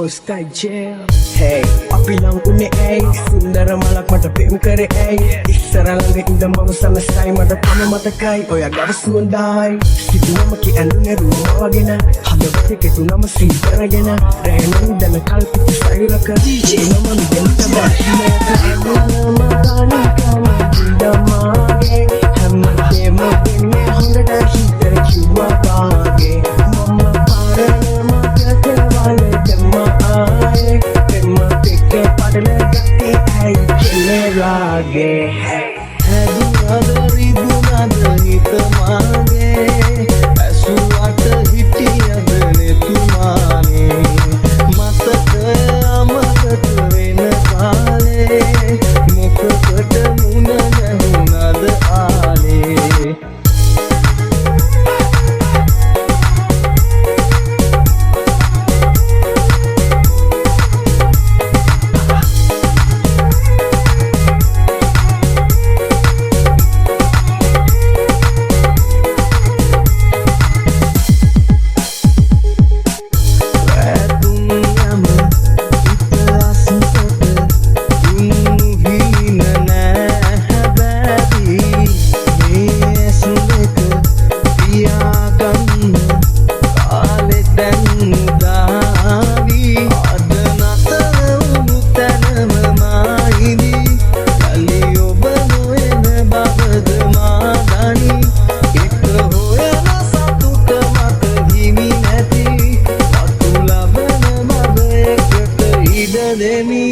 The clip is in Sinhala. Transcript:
sky jail. Hey, අපි ලං උනේ ඇයි සුන්දර මලක් මට පෙම් කරේ ඇයි ඉස්සර ළඟ ඉඳන් මම සනසයි මට තම මතකයි ඔයා ගව සුවඳයි සිදුවම කියන්නේ රූම වගෙන හදවතේ කෙතුනම සී කරගෙන රැහෙන දන කල්පිත සයිලක DJ නම දෙන්න බෑ හැමදේම දෙන්නේ හොඳට හිතර කිව්වා වාගේ මම පාරේ මතක වල දෙම ආයේ දෙම දෙක පඩල ගත්තේ ඇයි කෙනේ රාගේ හැදුනද රිදුනද හිත මාගේ ඇසුවට හිටියද නෙතුමානේ මතක අමතක වෙන කාලේ මොකකට මුණ ගැහුණද ආලේ de mí